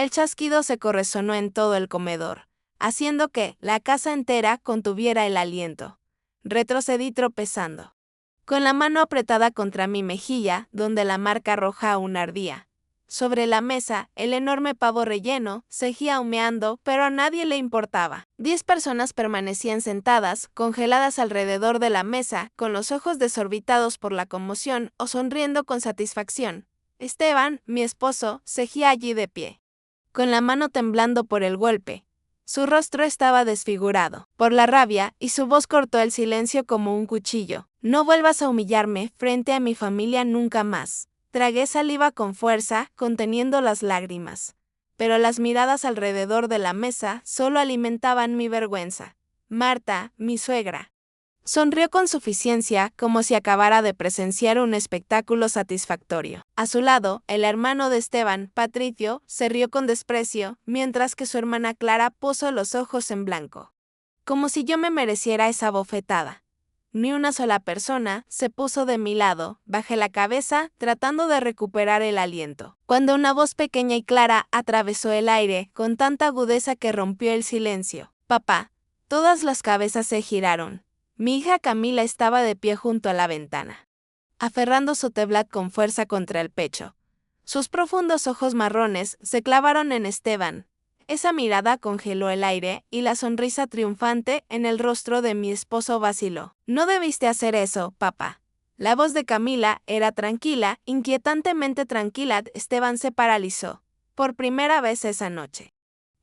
El chasquido se resonó en todo el comedor, haciendo que la casa entera contuviera el aliento. Retrocedí tropezando, con la mano apretada contra mi mejilla, donde la marca roja aún ardía. Sobre la mesa, el enorme pavo relleno seguía humeando, pero a nadie le importaba. 10 personas permanecían sentadas, congeladas alrededor de la mesa, con los ojos desorbitados por la conmoción o sonriendo con satisfacción. Esteban, mi esposo, seguía allí de pie, con la mano temblando por el golpe. Su rostro estaba desfigurado por la rabia y su voz cortó el silencio como un cuchillo. No vuelvas a humillarme frente a mi familia nunca más. Tragué saliva con fuerza, conteniendo las lágrimas. Pero las miradas alrededor de la mesa solo alimentaban mi vergüenza. Marta, mi suegra, sonrió con suficiencia, como si acabara de presenciar un espectáculo satisfactorio. A su lado, el hermano de Esteban, Patricio, se rió con desprecio, mientras que su hermana Clara puso los ojos en blanco, como si yo me mereciera esa bofetada. Ni una sola persona se puso de mi lado. Bajé la cabeza, tratando de recuperar el aliento, cuando una voz pequeña y clara atravesó el aire con tanta agudeza que rompió el silencio. Papá. Todas las cabezas se giraron. Mi hija Camila estaba de pie junto a la ventana, aferrando su tablet con fuerza contra el pecho. Sus profundos ojos marrones se clavaron en Esteban. Esa mirada congeló el aire y la sonrisa triunfante en el rostro de mi esposo vaciló. No debiste hacer eso, papá. La voz de Camila era tranquila, inquietantemente tranquila. Esteban se paralizó, por primera vez esa noche.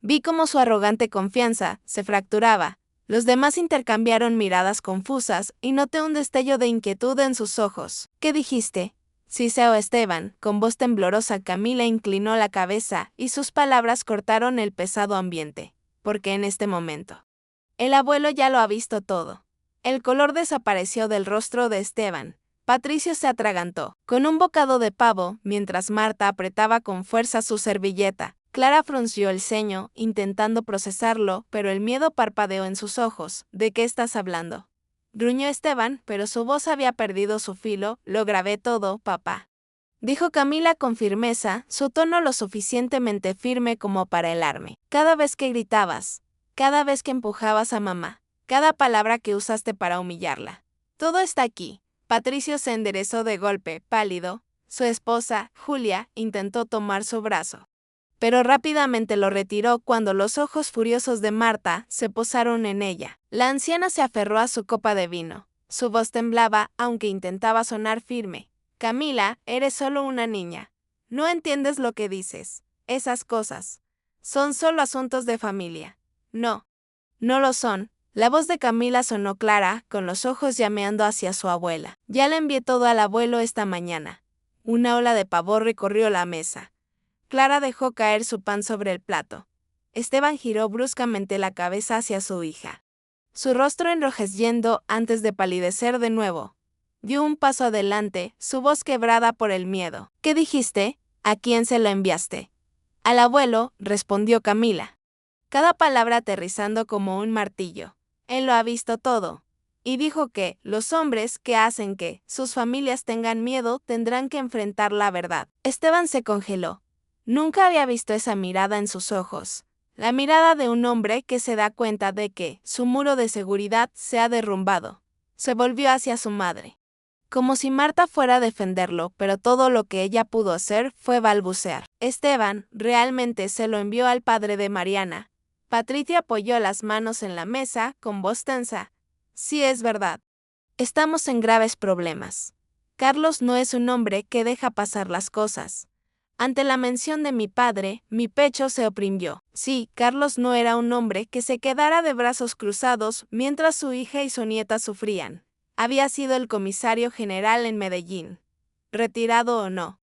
Vi cómo su arrogante confianza se fracturaba. Los demás intercambiaron miradas confusas y noté un destello de inquietud en sus ojos. ¿Qué dijiste? Siseó Esteban, con voz temblorosa. Camila inclinó la cabeza y sus palabras cortaron el pesado ambiente. Porque en este momento, el abuelo ya lo ha visto todo. El color desapareció del rostro de Esteban. Patricio se atragantó con un bocado de pavo, mientras Marta apretaba con fuerza su servilleta. Clara frunció el ceño, intentando procesarlo, pero el miedo parpadeó en sus ojos. ¿De qué estás hablando?, gruñó Esteban, pero su voz había perdido su filo. Lo grabé todo, papá, dijo Camila con firmeza, su tono lo suficientemente firme como para helarme. Cada vez que gritabas, cada vez que empujabas a mamá, cada palabra que usaste para humillarla. Todo está aquí. Patricio se enderezó de golpe, pálido. Su esposa, Julia, intentó tomar su brazo, pero rápidamente lo retiró cuando los ojos furiosos de Marta se posaron en ella. La anciana se aferró a su copa de vino. Su voz temblaba, aunque intentaba sonar firme. Camila, eres solo una niña. No entiendes lo que dices. Esas cosas son solo asuntos de familia. No, no lo son. La voz de Camila sonó clara, con los ojos llameando hacia su abuela. Ya le envié todo al abuelo esta mañana. Una ola de pavor recorrió la mesa. Clara dejó caer su pan sobre el plato. Esteban giró bruscamente la cabeza hacia su hija, su rostro enrojeciendo antes de palidecer de nuevo. Dio un paso adelante, su voz quebrada por el miedo. ¿Qué dijiste? ¿A quién se lo enviaste? Al abuelo, respondió Camila, cada palabra aterrizando como un martillo. Él lo ha visto todo. Y dijo que los hombres que hacen que sus familias tengan miedo tendrán que enfrentar la verdad. Esteban se congeló. Nunca había visto esa mirada en sus ojos. La mirada de un hombre que se da cuenta de que su muro de seguridad se ha derrumbado. Se volvió hacia su madre, como si Marta fuera a defenderlo, pero todo lo que ella pudo hacer fue balbucear. Esteban realmente se lo envió al padre de Mariana. Patricia apoyó las manos en la mesa con voz tensa. Sí, es verdad. Estamos en graves problemas. Carlos no es un hombre que deja pasar las cosas. Ante la mención de mi padre, mi pecho se oprimió. Sí, Carlos no era un hombre que se quedara de brazos cruzados mientras su hija y su nieta sufrían. Había sido el comisario general en Medellín, retirado o no.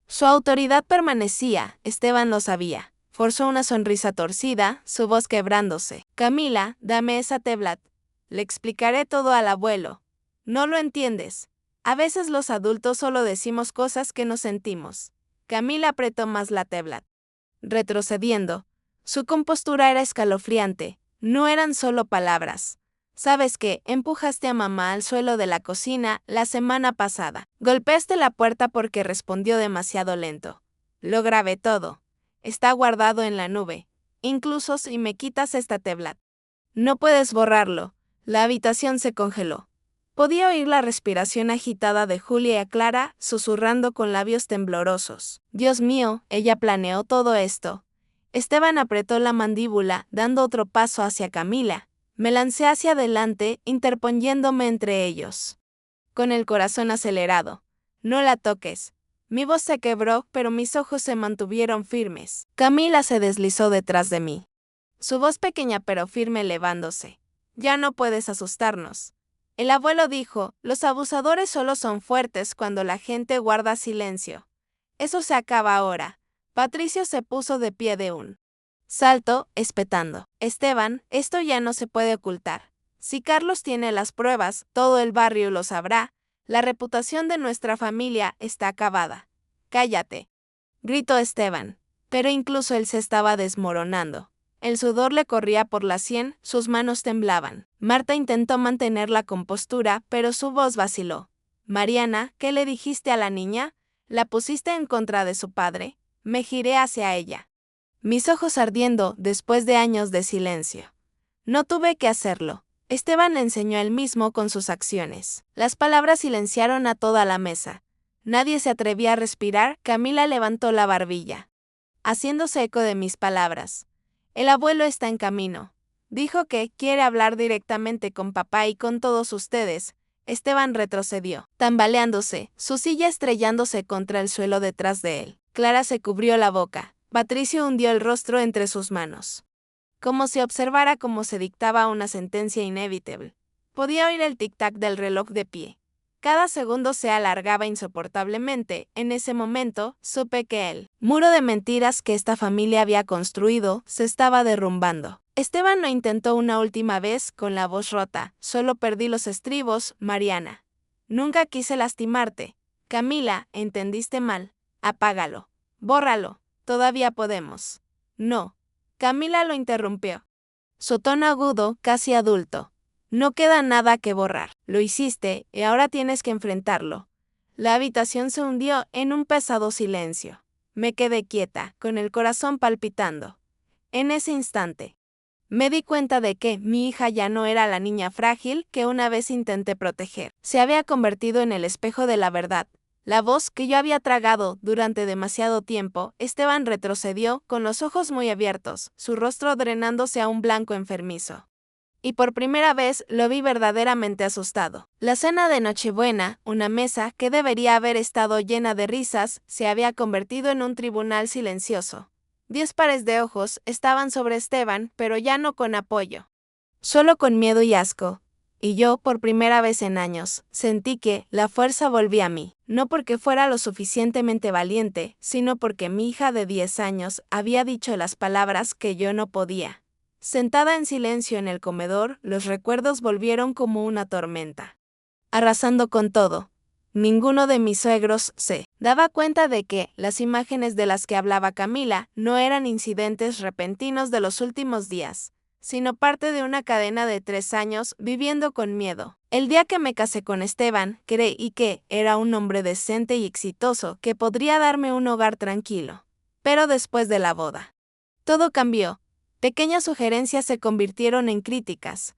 Su autoridad permanecía, Esteban lo sabía. Forzó una sonrisa torcida, su voz quebrándose. Camila, dame esa tablet. Le explicaré todo al abuelo. No lo entiendes. A veces los adultos solo decimos cosas que no sentimos. Camila apretó más la tablet, retrocediendo. Su compostura era escalofriante. No eran solo palabras. ¿Sabes qué? Empujaste a mamá al suelo de la cocina la semana pasada. Golpeaste la puerta porque respondió demasiado lento. Lo grabé todo. está guardado en la nube, incluso si me quitas esta tablet. No puedes borrarlo. La habitación se congeló. Podía oír la respiración agitada de Julia Clara, susurrando con labios temblorosos. Dios mío, ella planeó todo esto. Esteban apretó la mandíbula, dando otro paso hacia Camila. Me lancé hacia adelante, interponiéndome entre ellos. Con el corazón acelerado. No la toques. Mi voz se quebró, pero mis ojos se mantuvieron firmes. Camila se deslizó detrás de mí. Su voz pequeña pero firme elevándose. Ya no puedes asustarnos. El abuelo dijo, los abusadores solo son fuertes cuando la gente guarda silencio. Eso se acaba ahora. Patricio se puso de pie de un salto, espetando. Esteban, esto ya no se puede ocultar. Si Carlos tiene las pruebas, todo el barrio lo sabrá. La reputación de nuestra familia está acabada. Cállate, gritó Esteban. Pero incluso él se estaba desmoronando. El sudor le corría por la sien, sus manos temblaban. Marta intentó mantener la compostura, pero su voz vaciló. Mariana, ¿qué le dijiste a la niña? ¿La pusiste en contra de su padre? Me giré hacia ella. Mis ojos ardiendo después de años de silencio. No tuve que hacerlo. Esteban le enseñó él mismo con sus acciones. Las palabras silenciaron a toda la mesa. Nadie se atrevía a respirar. Camila levantó la barbilla, haciéndose eco de mis palabras. El abuelo está en camino. Dijo que quiere hablar directamente con papá y con todos ustedes. Esteban retrocedió, tambaleándose, su silla estrellándose contra el suelo detrás de él. Clara se cubrió la boca. Patricio hundió el rostro entre sus manos, como si observara cómo se dictaba una sentencia inevitable. Podía oír el tic-tac del reloj de pie. Cada segundo se alargaba insoportablemente. En ese momento, supe que el muro de mentiras que esta familia había construido se estaba derrumbando. Esteban lo intentó una última vez con la voz rota. Solo perdí los estribos, Mariana. Nunca quise lastimarte. Camila, entendiste mal. Apágalo. Bórralo. Todavía podemos. No. Camila lo interrumpió. Su tono agudo, casi adulto. No queda nada que borrar. Lo hiciste y ahora tienes que enfrentarlo. La habitación se hundió en un pesado silencio. Me quedé quieta, con el corazón palpitando. En ese instante, me di cuenta de que mi hija ya no era la niña frágil que una vez intenté proteger. Se había convertido en el espejo de la verdad. La voz que yo había tragado durante demasiado tiempo. Esteban retrocedió, con los ojos muy abiertos, su rostro drenándose a un blanco enfermizo. Y por primera vez lo vi verdaderamente asustado. La cena de Nochebuena, una mesa que debería haber estado llena de risas, se había convertido en un tribunal silencioso. 10 pares de ojos estaban sobre Esteban, pero ya no con apoyo, solo con miedo y asco. Y yo, por primera vez en años, sentí que la fuerza volvía a mí, no porque fuera lo suficientemente valiente, sino porque mi hija de 10 años había dicho las palabras que yo no podía. Sentada en silencio en el comedor, los recuerdos volvieron como una tormenta, arrasando con todo. Ninguno de mis suegros se daba cuenta de que las imágenes de las que hablaba Camila no eran incidentes repentinos de los últimos días, sino parte de una cadena de 3 años viviendo con miedo. El día que me casé con Esteban, creí que era un hombre decente y exitoso que podría darme un hogar tranquilo. Pero después de la boda, todo cambió. Pequeñas sugerencias se convirtieron en críticas.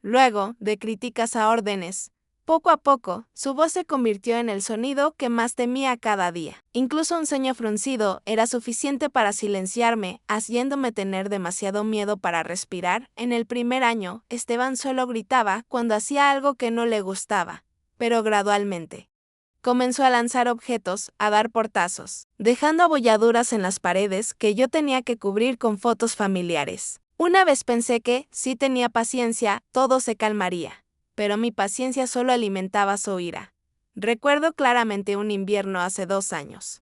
Luego, de críticas a órdenes. Poco a poco, su voz se convirtió en el sonido que más temía cada día. Incluso un ceño fruncido era suficiente para silenciarme, haciéndome tener demasiado miedo para respirar. En el primer año, Esteban solo gritaba cuando hacía algo que no le gustaba, pero gradualmente comenzó a lanzar objetos, a dar portazos, dejando abolladuras en las paredes que yo tenía que cubrir con fotos familiares. Una vez pensé que, si tenía paciencia, todo se calmaría. Pero mi paciencia solo alimentaba su ira. Recuerdo claramente un invierno hace 2 años.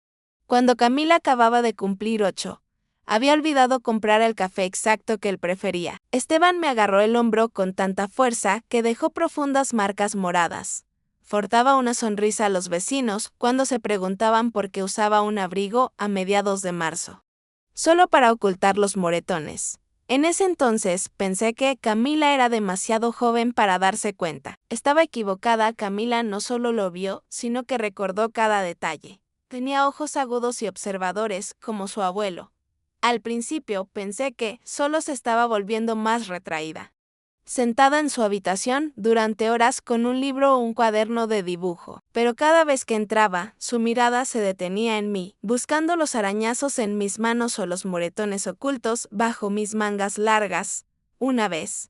Cuando Camila acababa de cumplir 8, había olvidado comprar el café exacto que él prefería. Esteban me agarró el hombro con tanta fuerza que dejó profundas marcas moradas. Forzaba una sonrisa a los vecinos cuando se preguntaban por qué usaba un abrigo a mediados de marzo, solo para ocultar los moretones. En ese entonces pensé que Camila era demasiado joven para darse cuenta. Estaba equivocada. Camila no solo lo vio, sino que recordó cada detalle. Tenía ojos agudos y observadores, como su abuelo. Al principio pensé que solo se estaba volviendo más retraída. Sentada en su habitación durante horas con un libro o un cuaderno de dibujo, pero cada vez que entraba, su mirada se detenía en mí, buscando los arañazos en mis manos o los moretones ocultos bajo mis mangas largas. Una vez,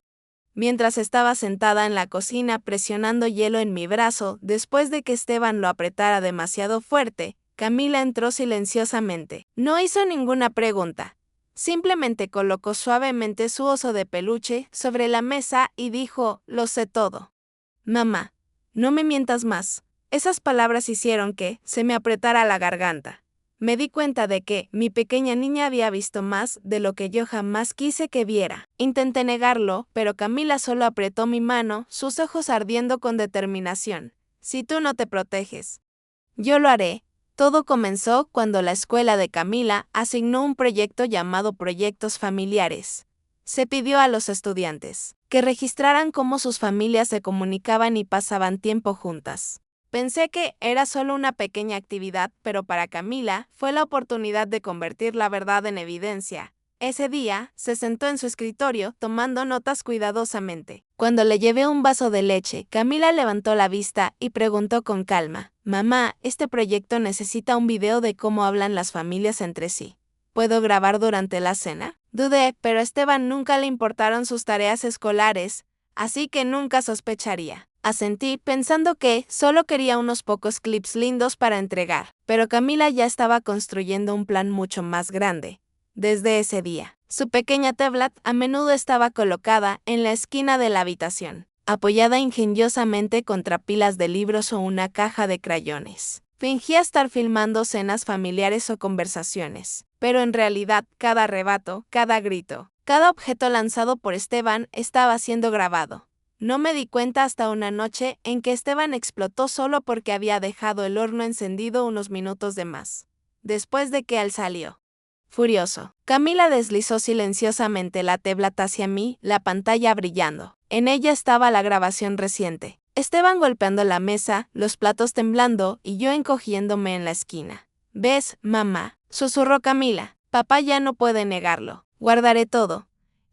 mientras estaba sentada en la cocina presionando hielo en mi brazo, después de que Esteban lo apretara demasiado fuerte, Camila entró silenciosamente. No hizo ninguna pregunta. Simplemente colocó suavemente su oso de peluche sobre la mesa y dijo, lo sé todo. Mamá, no me mientas más. Esas palabras hicieron que se me apretara la garganta. Me di cuenta de que mi pequeña niña había visto más de lo que yo jamás quise que viera. Intenté negarlo, pero Camila solo apretó mi mano, sus ojos ardiendo con determinación. Si tú no te proteges, yo lo haré. Todo comenzó cuando la escuela de Camila asignó un proyecto llamado Proyectos Familiares. Se pidió a los estudiantes que registraran cómo sus familias se comunicaban y pasaban tiempo juntas. Pensé que era solo una pequeña actividad, pero para Camila fue la oportunidad de convertir la verdad en evidencia. Ese día, se sentó en su escritorio tomando notas cuidadosamente. Cuando le llevé un vaso de leche, Camila levantó la vista y preguntó con calma, «Mamá, este proyecto necesita un video de cómo hablan las familias entre sí. ¿Puedo grabar durante la cena?» Dudé, pero a Esteban nunca le importaron sus tareas escolares, así que nunca sospecharía. Asentí pensando que solo quería unos pocos clips lindos para entregar, pero Camila ya estaba construyendo un plan mucho más grande. Desde ese día, su pequeña tablet a menudo estaba colocada en la esquina de la habitación, apoyada ingeniosamente contra pilas de libros o una caja de crayones. Fingía estar filmando cenas familiares o conversaciones, pero en realidad cada arrebato, cada grito, cada objeto lanzado por Esteban estaba siendo grabado. No me di cuenta hasta una noche en que Esteban explotó solo porque había dejado el horno encendido unos minutos de más, después de que él salió. Furioso, Camila deslizó silenciosamente la tablet hacia mí, la pantalla brillando. En ella estaba la grabación reciente. Esteban golpeando la mesa, los platos temblando y yo encogiéndome en la esquina. «¿Ves, mamá?», susurró Camila. «Papá ya no puede negarlo. Guardaré todo».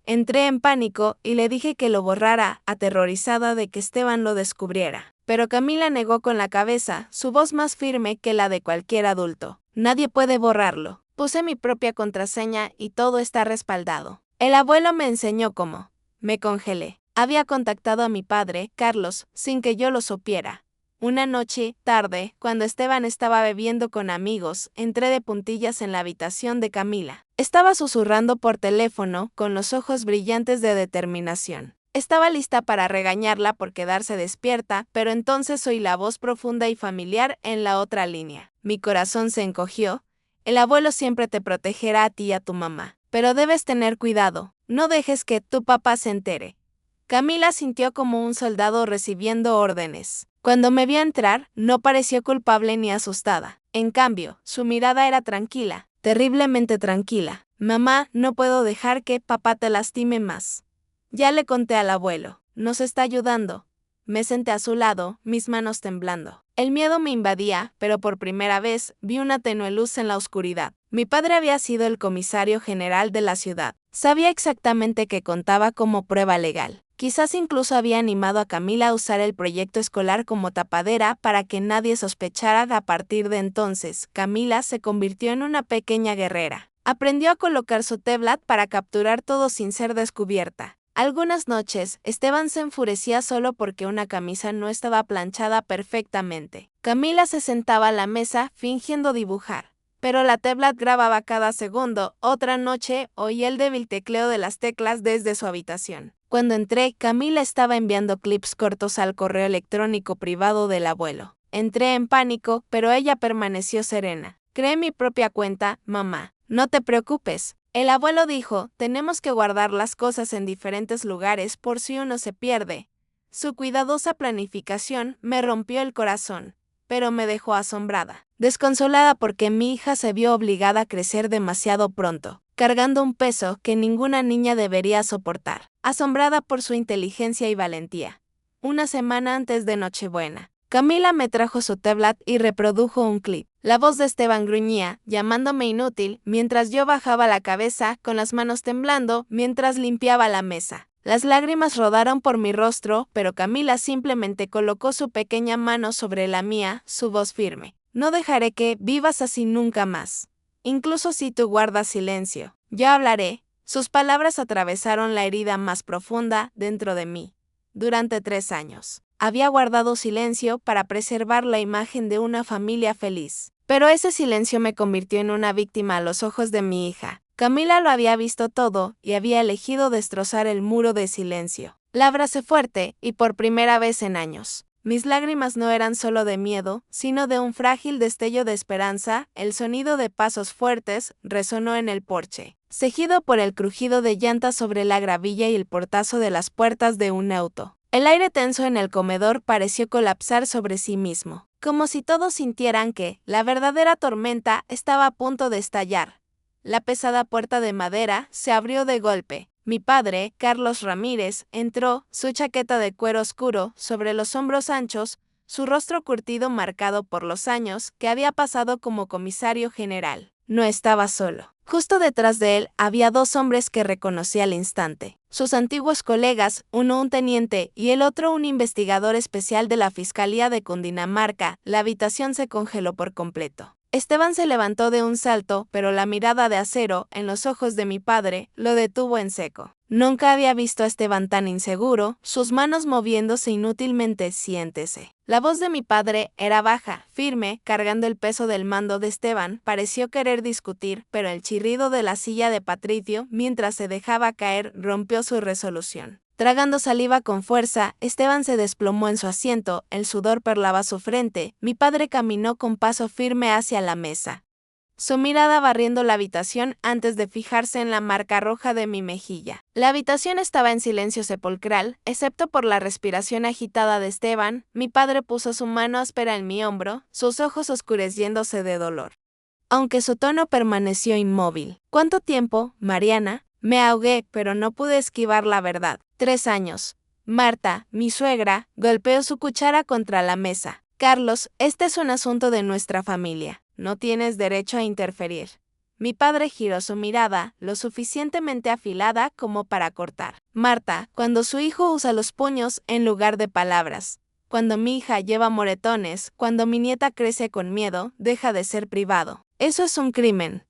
Entré en pánico y le dije que lo borrara, aterrorizada de que Esteban lo descubriera. Pero Camila negó con la cabeza, su voz más firme que la de cualquier adulto. «Nadie puede borrarlo. Puse mi propia contraseña y todo está respaldado. El abuelo me enseñó cómo». Me congelé. Había contactado a mi padre, Carlos, sin que yo lo supiera. Una noche, tarde, cuando Esteban estaba bebiendo con amigos, entré de puntillas en la habitación de Camila. Estaba susurrando por teléfono, con los ojos brillantes de determinación. Estaba lista para regañarla por quedarse despierta, pero entonces oí la voz profunda y familiar en la otra línea. Mi corazón se encogió. «El abuelo siempre te protegerá a ti y a tu mamá. Pero debes tener cuidado. No dejes que tu papá se entere». Camila sintió como un soldado recibiendo órdenes. Cuando me vio entrar, no pareció culpable ni asustada. En cambio, su mirada era tranquila, terriblemente tranquila. «Mamá, no puedo dejar que papá te lastime más. Ya le conté al abuelo. Nos está ayudando». Me senté a su lado, mis manos temblando. El miedo me invadía, pero por primera vez vi una tenue luz en la oscuridad. Mi padre había sido el comisario general de la ciudad. Sabía exactamente que contaba como prueba legal. Quizás incluso había animado a Camila a usar el proyecto escolar como tapadera para que nadie sospechara. A partir de entonces, Camila se convirtió en una pequeña guerrera. Aprendió a colocar su tablet para capturar todo sin ser descubierta. Algunas noches, Esteban se enfurecía solo porque una camisa no estaba planchada perfectamente. Camila se sentaba a la mesa fingiendo dibujar, pero la tablet grababa cada segundo. Otra noche, oí el débil tecleo de las teclas desde su habitación. Cuando entré, Camila estaba enviando clips cortos al correo electrónico privado del abuelo. Entré en pánico, pero ella permaneció serena. «Creé mi propia cuenta, mamá. No te preocupes». El abuelo dijo, «Tenemos que guardar las cosas en diferentes lugares por si uno se pierde». Su cuidadosa planificación me rompió el corazón, pero me dejó asombrada, desconsolada porque mi hija se vio obligada a crecer demasiado pronto, cargando un peso que ninguna niña debería soportar, asombrada por su inteligencia y valentía. Una semana antes de Nochebuena, Camila me trajo su tablet y reprodujo un clip. La voz de Esteban gruñía, llamándome inútil, mientras yo bajaba la cabeza con las manos temblando mientras limpiaba la mesa. Las lágrimas rodaron por mi rostro, pero Camila simplemente colocó su pequeña mano sobre la mía, su voz firme. No dejaré que vivas así nunca más. Incluso si tú guardas silencio, yo hablaré. Sus palabras atravesaron la herida más profunda dentro de mí. Durante 3 años, había guardado silencio para preservar la imagen de una familia feliz. Pero ese silencio me convirtió en una víctima a los ojos de mi hija. Camila lo había visto todo y había elegido destrozar el muro de silencio. La abracé fuerte y por primera vez en años. Mis lágrimas no eran solo de miedo, sino de un frágil destello de esperanza. El sonido de pasos fuertes resonó en el porche, seguido por el crujido de llantas sobre la gravilla y el portazo de las puertas de un auto. El aire tenso en el comedor pareció colapsar sobre sí mismo, como si todos sintieran que la verdadera tormenta estaba a punto de estallar. La pesada puerta de madera se abrió de golpe. Mi padre, Carlos Ramírez, entró, su chaqueta de cuero oscuro sobre los hombros anchos, su rostro curtido marcado por los años que había pasado como comisario general. No estaba solo. Justo detrás de él había 2 hombres que reconocí al instante. Sus antiguos colegas, uno un teniente y el otro un investigador especial de la Fiscalía de Cundinamarca. La habitación se congeló por completo. Esteban se levantó de un salto, pero la mirada de acero en los ojos de mi padre lo detuvo en seco. Nunca había visto a Esteban tan inseguro, sus manos moviéndose inútilmente. Siéntese. La voz de mi padre era baja, firme, cargando el peso del mando de Esteban. Pareció querer discutir, pero el chirrido de la silla de Patricio, mientras se dejaba caer, rompió su resolución. Tragando saliva con fuerza, Esteban se desplomó en su asiento, el sudor perlaba su frente. Mi padre caminó con paso firme hacia la mesa, su mirada barriendo la habitación antes de fijarse en la marca roja de mi mejilla. La habitación estaba en silencio sepulcral, excepto por la respiración agitada de Esteban. Mi padre puso su mano áspera en mi hombro, sus ojos oscureciéndose de dolor, aunque su tono permaneció inmóvil. ¿Cuánto tiempo, Mariana? Me ahogué, pero no pude esquivar la verdad. 3 años. Marta, mi suegra, golpeó su cuchara contra la mesa. Carlos, este es un asunto de nuestra familia. No tienes derecho a interferir. Mi padre giró su mirada, lo suficientemente afilada como para cortar. Marta, cuando su hijo usa los puños en lugar de palabras. Cuando mi hija lleva moretones, cuando mi nieta crece con miedo, deja de ser privado. Eso es un crimen.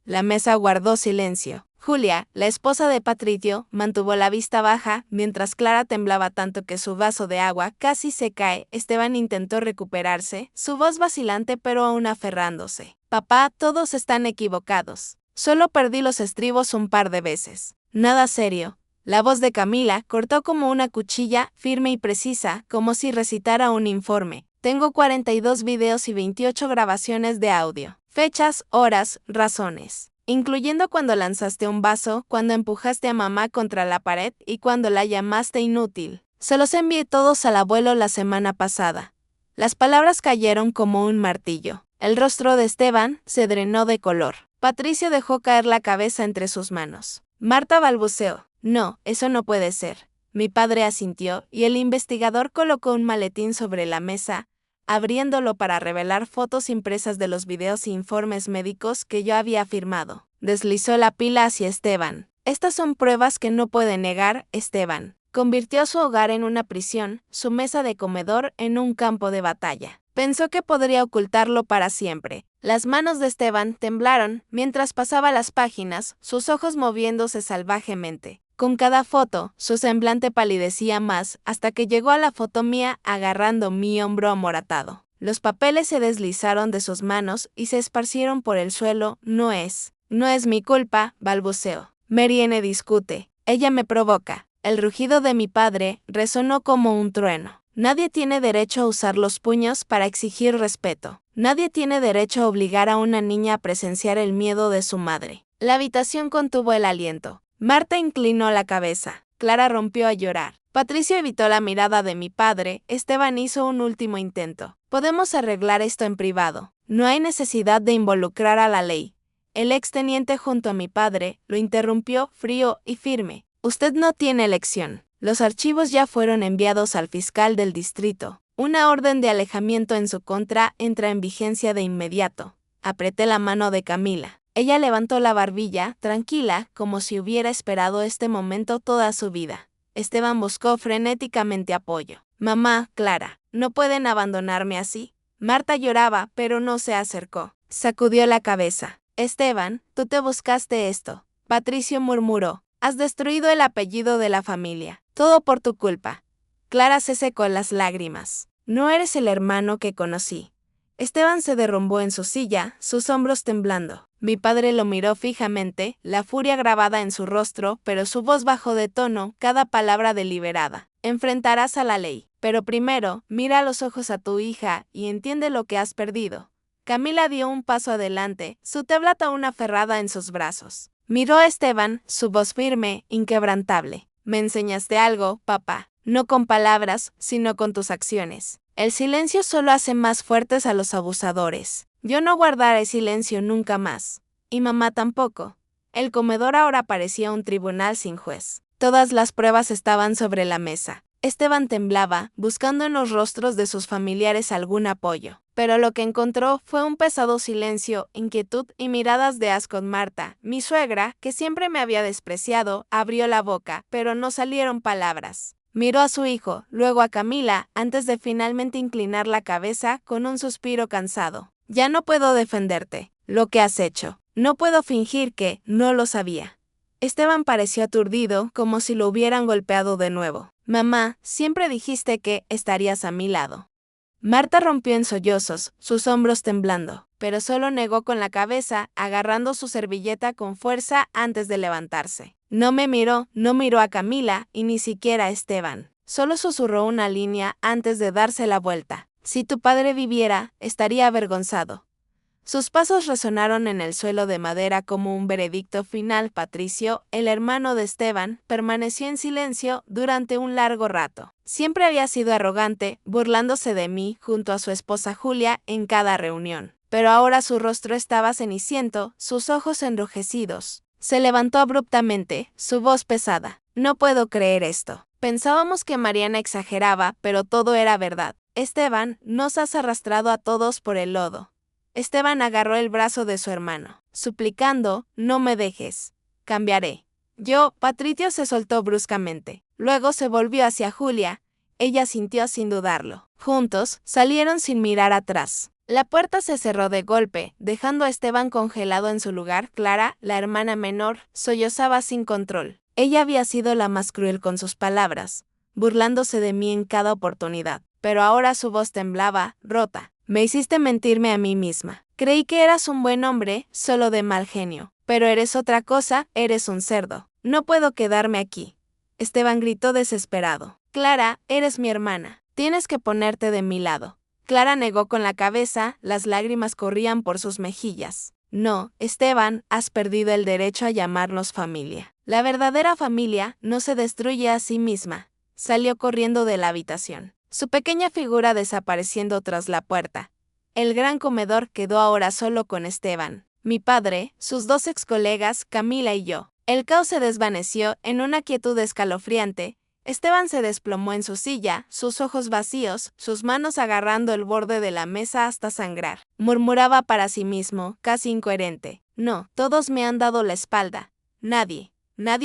La mesa guardó silencio. Julia, la esposa de Patricio, mantuvo la vista baja, mientras Clara temblaba tanto que su vaso de agua casi se cae. Esteban intentó recuperarse, su voz vacilante pero aún aferrándose. Papá, todos están equivocados. Solo perdí los estribos un par de veces. Nada serio. La voz de Camila cortó como una cuchilla, firme y precisa, como si recitara un informe. Tengo 42 videos y 28 grabaciones de audio. Fechas, horas, razones. Incluyendo cuando lanzaste un vaso, cuando empujaste a mamá contra la pared y cuando la llamaste inútil. Se los envié todos al abuelo la semana pasada. Las palabras cayeron como un martillo. El rostro de Esteban se drenó de color. Patricio dejó caer la cabeza entre sus manos. Marta balbuceó. No, eso no puede ser. Mi padre asintió y el investigador colocó un maletín sobre la mesa, abriéndolo para revelar fotos impresas de los videos e informes médicos que yo había firmado. Deslizó la pila hacia Esteban. Estas son pruebas que no puede negar, Esteban. Convirtió su hogar en una prisión, su mesa de comedor en un campo de batalla. Pensó que podría ocultarlo para siempre. Las manos de Esteban temblaron mientras pasaba las páginas, sus ojos moviéndose salvajemente. Con cada foto, su semblante palidecía más hasta que llegó a la foto mía agarrando mi hombro amoratado. Los papeles se deslizaron de sus manos y se esparcieron por el suelo. No es mi culpa, balbuceó. Marianne discute. Ella me provoca. El rugido de mi padre resonó como un trueno. Nadie tiene derecho a usar los puños para exigir respeto. Nadie tiene derecho a obligar a una niña a presenciar el miedo de su madre. La habitación contuvo el aliento. Marta inclinó la cabeza. Clara rompió a llorar. Patricio evitó la mirada de mi padre. Esteban hizo un último intento. Podemos arreglar esto en privado. No hay necesidad de involucrar a la ley. El exteniente junto a mi padre lo interrumpió frío y firme. Usted no tiene elección. Los archivos ya fueron enviados al fiscal del distrito. Una orden de alejamiento en su contra entra en vigencia de inmediato. Apreté la mano de Camila. Ella levantó la barbilla, tranquila, como si hubiera esperado este momento toda su vida. Esteban buscó frenéticamente apoyo. Mamá, Clara, no pueden abandonarme así. Marta lloraba, pero no se acercó. Sacudió la cabeza. Esteban, tú te buscaste esto. Patricio murmuró. Has destruido el apellido de la familia. Todo por tu culpa. Clara se secó las lágrimas. No eres el hermano que conocí. Esteban se derrumbó en su silla, sus hombros temblando. Mi padre lo miró fijamente, la furia grabada en su rostro, pero su voz bajó de tono, cada palabra deliberada. Enfrentarás a la ley, pero primero, mira a los ojos a tu hija y entiende lo que has perdido. Camila dio un paso adelante, su tableta aún aferrada en sus brazos. Miró a Esteban, su voz firme, inquebrantable. Me enseñaste algo, papá, no con palabras, sino con tus acciones. El silencio solo hace más fuertes a los abusadores. Yo no guardaré silencio nunca más. Y mamá tampoco. El comedor ahora parecía un tribunal sin juez. Todas las pruebas estaban sobre la mesa. Esteban temblaba, buscando en los rostros de sus familiares algún apoyo. Pero lo que encontró fue un pesado silencio, inquietud y miradas de asco. Marta, mi suegra, que siempre me había despreciado, abrió la boca, pero no salieron palabras. Miró a su hijo, luego a Camila, antes de finalmente inclinar la cabeza con un suspiro cansado. Ya no puedo defenderte. Lo que has hecho. No puedo fingir que no lo sabía. Esteban pareció aturdido, como si lo hubieran golpeado de nuevo. Mamá, siempre dijiste que estarías a mi lado. Marta rompió en sollozos, sus hombros temblando, pero solo negó con la cabeza, agarrando su servilleta con fuerza antes de levantarse. No me miró, no miró a Camila y ni siquiera a Esteban. Solo susurró una línea antes de darse la vuelta. Si tu padre viviera, estaría avergonzado. Sus pasos resonaron en el suelo de madera como un veredicto final. Patricio, el hermano de Esteban, permaneció en silencio durante un largo rato. Siempre había sido arrogante, burlándose de mí junto a su esposa Julia en cada reunión. Pero ahora su rostro estaba ceniciento, sus ojos enrojecidos. Se levantó abruptamente, su voz pesada. No puedo creer esto. Pensábamos que Mariana exageraba, pero todo era verdad. Esteban, nos has arrastrado a todos por el lodo. Esteban agarró el brazo de su hermano, suplicando, no me dejes. Cambiaré. Patricio se soltó bruscamente. Luego se volvió hacia Julia. Ella sintió sin dudarlo. Juntos, salieron sin mirar atrás. La puerta se cerró de golpe, dejando a Esteban congelado en su lugar. Clara, la hermana menor, sollozaba sin control. Ella había sido la más cruel con sus palabras, burlándose de mí en cada oportunidad. Pero ahora su voz temblaba, rota. Me hiciste mentirme a mí misma. Creí que eras un buen hombre, solo de mal genio. Pero eres otra cosa, eres un cerdo. No puedo quedarme aquí. Esteban gritó desesperado. Clara, eres mi hermana. Tienes que ponerte de mi lado. Clara negó con la cabeza, las lágrimas corrían por sus mejillas. No, Esteban, has perdido el derecho a llamarnos familia. La verdadera familia no se destruye a sí misma. Salió corriendo de la habitación. Su pequeña figura desapareciendo tras la puerta. El gran comedor quedó ahora solo con Esteban, mi padre, sus dos excolegas, Camila y yo. El caos se desvaneció en una quietud escalofriante. Esteban se desplomó en su silla, sus ojos vacíos, sus manos agarrando el borde de la mesa hasta sangrar. Murmuraba para sí mismo, casi incoherente. No, todos me han dado la espalda. Nadie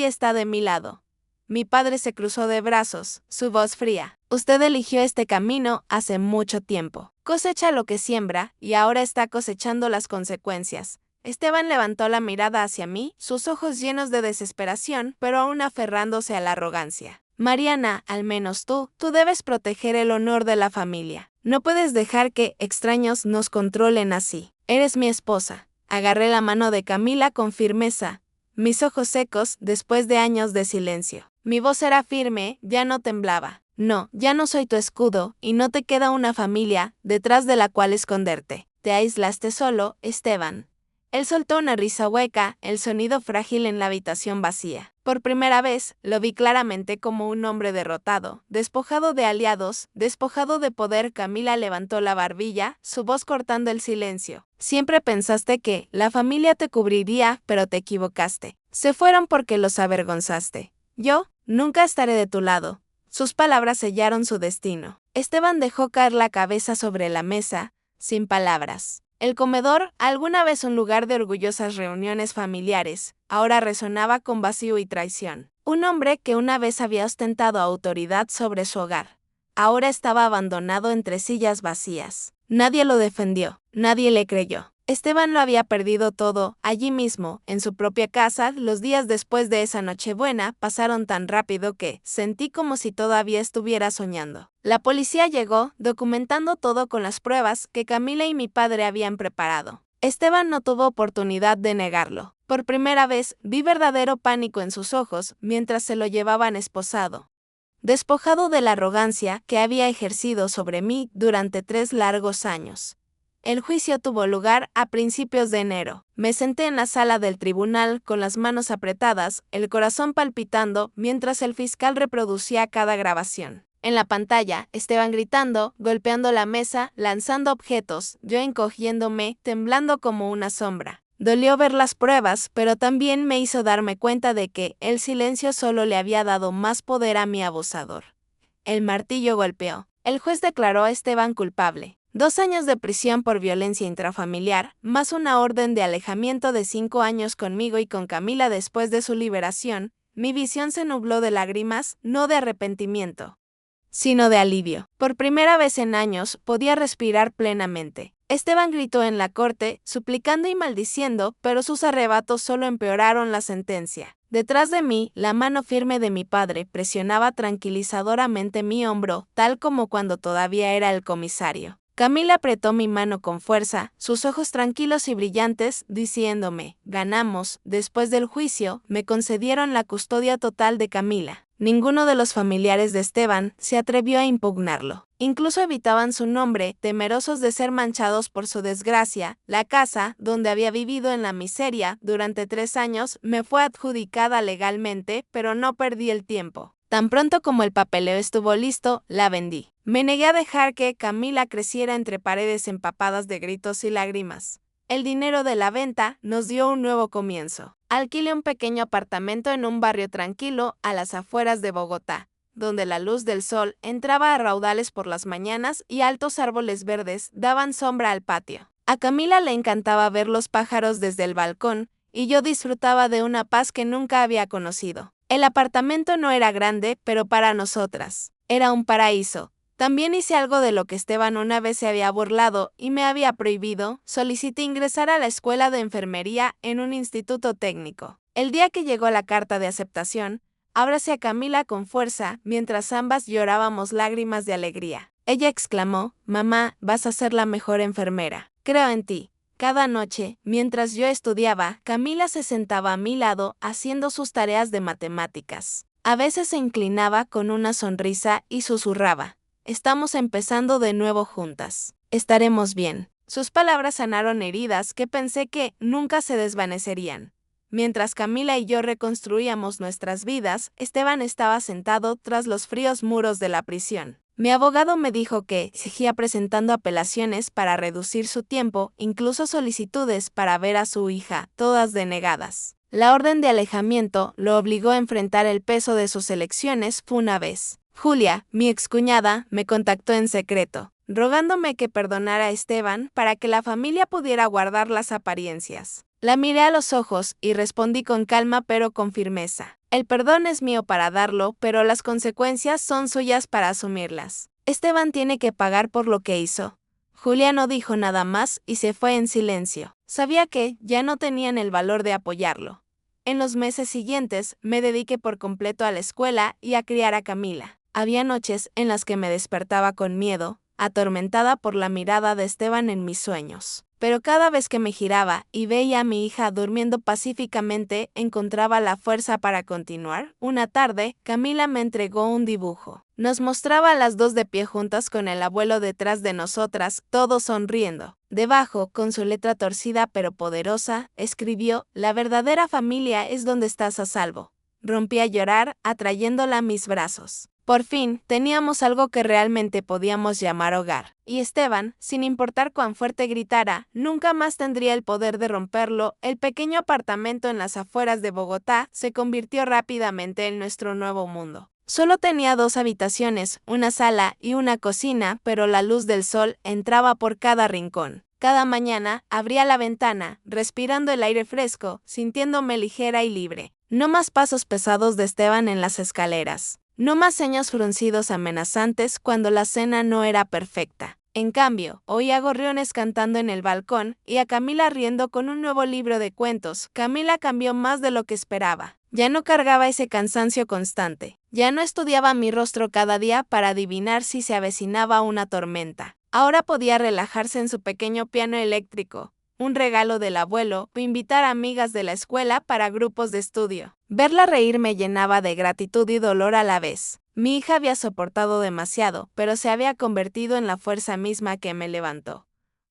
está de mi lado. Mi padre se cruzó de brazos, su voz fría. Usted eligió este camino hace mucho tiempo. Cosecha lo que siembra y ahora está cosechando las consecuencias. Esteban levantó la mirada hacia mí, sus ojos llenos de desesperación, pero aún aferrándose a la arrogancia. Mariana, al menos tú debes proteger el honor de la familia. No puedes dejar que extraños nos controlen así. Eres mi esposa. Agarré la mano de Camila con firmeza, mis ojos secos después de años de silencio. Mi voz era firme, ya no temblaba. No, ya no soy tu escudo, y no te queda una familia detrás de la cual esconderte. Te aislaste solo, Esteban. Él soltó una risa hueca, el sonido frágil en la habitación vacía. Por primera vez, lo vi claramente como un hombre derrotado, despojado de aliados, despojado de poder. Camila levantó la barbilla, su voz cortando el silencio. Siempre pensaste que la familia te cubriría, pero te equivocaste. Se fueron porque los avergonzaste. Yo nunca estaré de tu lado. Sus palabras sellaron su destino. Esteban dejó caer la cabeza sobre la mesa, sin palabras. El comedor, alguna vez un lugar de orgullosas reuniones familiares, ahora resonaba con vacío y traición. Un hombre que una vez había ostentado autoridad sobre su hogar, ahora estaba abandonado entre sillas vacías. Nadie lo defendió, nadie le creyó. Esteban lo había perdido todo, allí mismo, en su propia casa. Los días después de esa Nochebuena pasaron tan rápido que sentí como si todavía estuviera soñando. La policía llegó, documentando todo con las pruebas que Camila y mi padre habían preparado. Esteban no tuvo oportunidad de negarlo. Por primera vez vi verdadero pánico en sus ojos mientras se lo llevaban esposado, despojado de la arrogancia que había ejercido sobre mí durante 3 largos años. El juicio tuvo lugar a principios de enero. Me senté en la sala del tribunal con las manos apretadas, el corazón palpitando mientras el fiscal reproducía cada grabación. En la pantalla, Esteban gritando, golpeando la mesa, lanzando objetos, yo encogiéndome, temblando como una sombra. Dolió ver las pruebas, pero también me hizo darme cuenta de que el silencio solo le había dado más poder a mi abusador. El martillo golpeó. El juez declaró a Esteban culpable. 2 años de prisión por violencia intrafamiliar, más una orden de alejamiento de 5 años conmigo y con Camila después de su liberación. Mi visión se nubló de lágrimas, no de arrepentimiento, sino de alivio. Por primera vez en años podía respirar plenamente. Esteban gritó en la corte, suplicando y maldiciendo, pero sus arrebatos solo empeoraron la sentencia. Detrás de mí, la mano firme de mi padre presionaba tranquilizadoramente mi hombro, tal como cuando todavía era el comisario. Camila apretó mi mano con fuerza, sus ojos tranquilos y brillantes, diciéndome, ganamos. Después del juicio, me concedieron la custodia total de Camila. Ninguno de los familiares de Esteban se atrevió a impugnarlo. Incluso evitaban su nombre, temerosos de ser manchados por su desgracia. La casa, donde había vivido en la miseria durante 3 años, me fue adjudicada legalmente, pero no perdí el tiempo. Tan pronto como el papeleo estuvo listo, la vendí. Me negué a dejar que Camila creciera entre paredes empapadas de gritos y lágrimas. El dinero de la venta nos dio un nuevo comienzo. Alquilé un pequeño apartamento en un barrio tranquilo a las afueras de Bogotá, donde la luz del sol entraba a raudales por las mañanas y altos árboles verdes daban sombra al patio. A Camila le encantaba ver los pájaros desde el balcón, y yo disfrutaba de una paz que nunca había conocido. El apartamento no era grande, pero para nosotras era un paraíso. También hice algo de lo que Esteban una vez se había burlado y me había prohibido. Solicité ingresar a la escuela de enfermería en un instituto técnico. El día que llegó la carta de aceptación, abracé a Camila con fuerza mientras ambas llorábamos lágrimas de alegría. Ella exclamó, «Mamá, vas a ser la mejor enfermera. Creo en ti». Cada noche, mientras yo estudiaba, Camila se sentaba a mi lado haciendo sus tareas de matemáticas. A veces se inclinaba con una sonrisa y susurraba, «Estamos empezando de nuevo juntas. Estaremos bien». Sus palabras sanaron heridas que pensé que nunca se desvanecerían. Mientras Camila y yo reconstruíamos nuestras vidas, Esteban estaba sentado tras los fríos muros de la prisión. Mi abogado me dijo que seguía presentando apelaciones para reducir su tiempo, incluso solicitudes para ver a su hija, todas denegadas. La orden de alejamiento lo obligó a enfrentar el peso de sus elecciones una vez. Julia, mi excuñada, me contactó en secreto, rogándome que perdonara a Esteban para que la familia pudiera guardar las apariencias. La miré a los ojos y respondí con calma pero con firmeza. El perdón es mío para darlo, pero las consecuencias son suyas para asumirlas. Esteban tiene que pagar por lo que hizo. Julia no dijo nada más y se fue en silencio. Sabía que ya no tenían el valor de apoyarlo. En los meses siguientes me dediqué por completo a la escuela y a criar a Camila. Había noches en las que me despertaba con miedo, atormentada por la mirada de Esteban en mis sueños. Pero cada vez que me giraba y veía a mi hija durmiendo pacíficamente, encontraba la fuerza para continuar. Una tarde, Camila me entregó un dibujo. Nos mostraba a las 2 de pie juntas con el abuelo detrás de nosotras, todos sonriendo. Debajo, con su letra torcida pero poderosa, escribió, «La verdadera familia es donde estás a salvo». Rompí a llorar, atrayéndola a mis brazos. Por fin, teníamos algo que realmente podíamos llamar hogar. Y Esteban, sin importar cuán fuerte gritara, nunca más tendría el poder de romperlo. El pequeño apartamento en las afueras de Bogotá se convirtió rápidamente en nuestro nuevo mundo. Solo tenía 2 habitaciones, una sala y una cocina, pero la luz del sol entraba por cada rincón. Cada mañana abría la ventana, respirando el aire fresco, sintiéndome ligera y libre. No más pasos pesados de Esteban en las escaleras. No más ceños fruncidos amenazantes cuando la cena no era perfecta. En cambio, oía gorriones cantando en el balcón y a Camila riendo con un nuevo libro de cuentos. Camila cambió más de lo que esperaba. Ya no cargaba ese cansancio constante. Ya no estudiaba mi rostro cada día para adivinar si se avecinaba una tormenta. Ahora podía relajarse en su pequeño piano eléctrico, un regalo del abuelo, o invitar a amigas de la escuela para grupos de estudio. Verla reír me llenaba de gratitud y dolor a la vez. Mi hija había soportado demasiado, pero se había convertido en la fuerza misma que me levantó.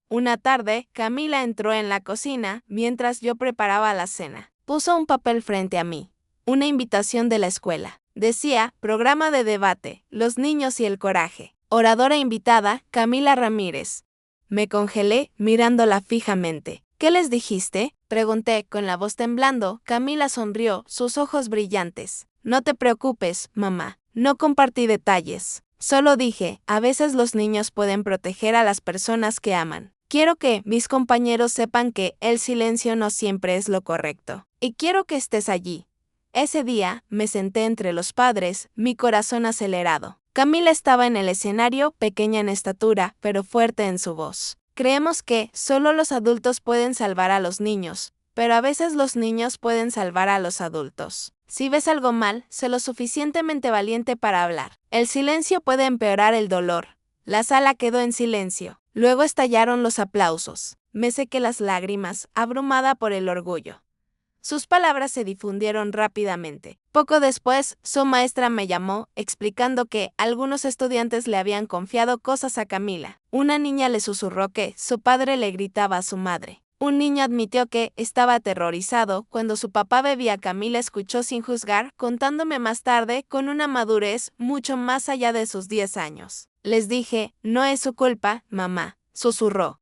Una tarde, Camila entró en la cocina mientras yo preparaba la cena. Puso un papel frente a mí, una invitación de la escuela. Decía, programa de debate, los niños y el coraje. Oradora invitada, Camila Ramírez. Me congelé mirándola fijamente. ¿Qué les dijiste?, pregunté con la voz temblando. Camila sonrió, sus ojos brillantes. No te preocupes, mamá. No compartí detalles. Solo dije, a veces los niños pueden proteger a las personas que aman. Quiero que mis compañeros sepan que el silencio no siempre es lo correcto. Y quiero que estés allí. Ese día, me senté entre los padres, mi corazón acelerado. Camila estaba en el escenario, pequeña en estatura, pero fuerte en su voz. Creemos que solo los adultos pueden salvar a los niños, pero a veces los niños pueden salvar a los adultos. Si ves algo mal, sé lo suficientemente valiente para hablar. El silencio puede empeorar el dolor. La sala quedó en silencio. Luego estallaron los aplausos. Me sequé las lágrimas, abrumada por el orgullo. Sus palabras se difundieron rápidamente. Poco después, su maestra me llamó, explicando que algunos estudiantes le habían confiado cosas a Camila. Una niña le susurró que su padre le gritaba a su madre. Un niño admitió que estaba aterrorizado cuando su papá bebía. Camila escuchó sin juzgar, contándome más tarde con una madurez mucho más allá de sus 10 años. Les dije, no es su culpa, mamá. Susurró.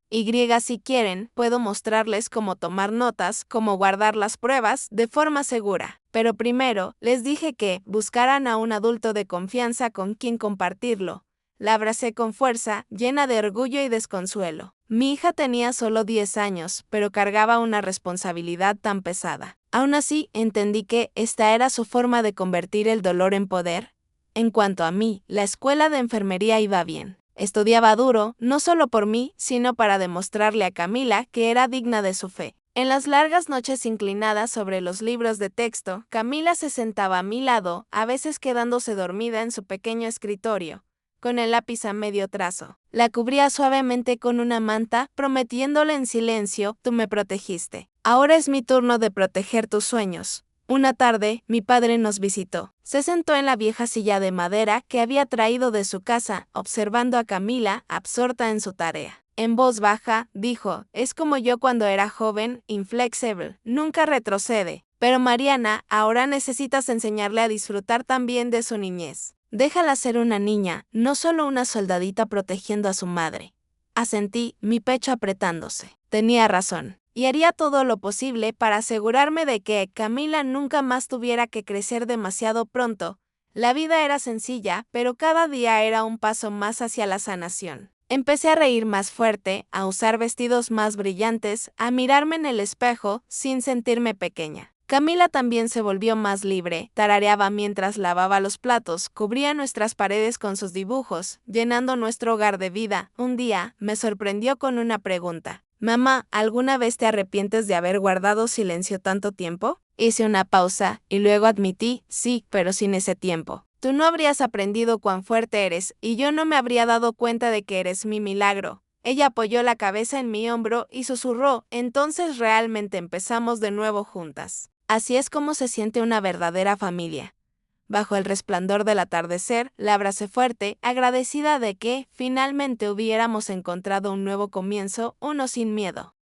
Si quieren, puedo mostrarles cómo tomar notas, cómo guardar las pruebas de forma segura. Pero primero, les dije que buscaran a un adulto de confianza con quien compartirlo. La abracé con fuerza, llena de orgullo y desconsuelo. Mi hija tenía solo 10 años, pero cargaba una responsabilidad tan pesada. Aún así, entendí que esta era su forma de convertir el dolor en poder. En cuanto a mí, la escuela de enfermería iba bien. Estudiaba duro, no solo por mí, sino para demostrarle a Camila que era digna de su fe. En las largas noches inclinadas sobre los libros de texto, Camila se sentaba a mi lado, a veces quedándose dormida en su pequeño escritorio, con el lápiz a medio trazo. La cubría suavemente con una manta, prometiéndole en silencio, tú me protegiste. Ahora es mi turno de proteger tus sueños. Una tarde, mi padre nos visitó. Se sentó en la vieja silla de madera que había traído de su casa, observando a Camila, absorta en su tarea. En voz baja, dijo, es como yo cuando era joven, inflexible, nunca retrocede. Pero Mariana, ahora necesitas enseñarle a disfrutar también de su niñez. Déjala ser una niña, no solo una soldadita protegiendo a su madre. Asentí, mi pecho apretándose. Tenía razón. Y haría todo lo posible para asegurarme de que Camila nunca más tuviera que crecer demasiado pronto. La vida era sencilla, pero cada día era un paso más hacia la sanación. Empecé a reír más fuerte, a usar vestidos más brillantes, a mirarme en el espejo sin sentirme pequeña. Camila también se volvió más libre, tarareaba mientras lavaba los platos, cubría nuestras paredes con sus dibujos, llenando nuestro hogar de vida. Un día, me sorprendió con una pregunta. Mamá, ¿alguna vez te arrepientes de haber guardado silencio tanto tiempo? Hice una pausa, y luego admití, sí, pero sin ese tiempo. Tú no habrías aprendido cuán fuerte eres, y yo no me habría dado cuenta de que eres mi milagro. Ella apoyó la cabeza en mi hombro y susurró, entonces realmente empezamos de nuevo juntas. Así es como se siente una verdadera familia. Bajo el resplandor del atardecer, la abracé fuerte, agradecida de que, finalmente hubiéramos encontrado un nuevo comienzo, uno sin miedo.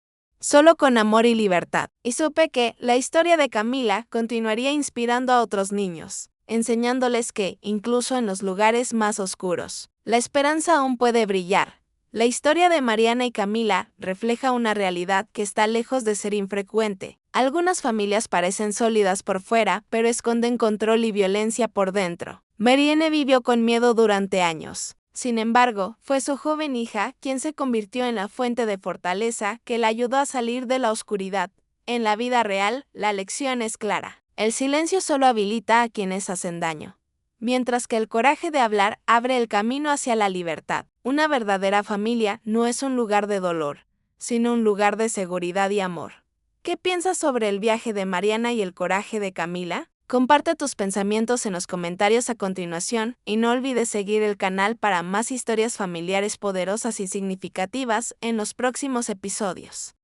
Solo con amor y libertad. Y supe que la historia de Camila continuaría inspirando a otros niños, enseñándoles que, incluso en los lugares más oscuros, la esperanza aún puede brillar. La historia de Mariana y Camila refleja una realidad que está lejos de ser infrecuente. Algunas familias parecen sólidas por fuera, pero esconden control y violencia por dentro. Marianne vivió con miedo durante años. Sin embargo, fue su joven hija quien se convirtió en la fuente de fortaleza que la ayudó a salir de la oscuridad. En la vida real, la lección es clara. El silencio solo habilita a quienes hacen daño, mientras que el coraje de hablar abre el camino hacia la libertad. Una verdadera familia no es un lugar de dolor, sino un lugar de seguridad y amor. ¿Qué piensas sobre el viaje de Mariana y el coraje de Camila? Comparte tus pensamientos en los comentarios a continuación y no olvides seguir el canal para más historias familiares poderosas y significativas en los próximos episodios.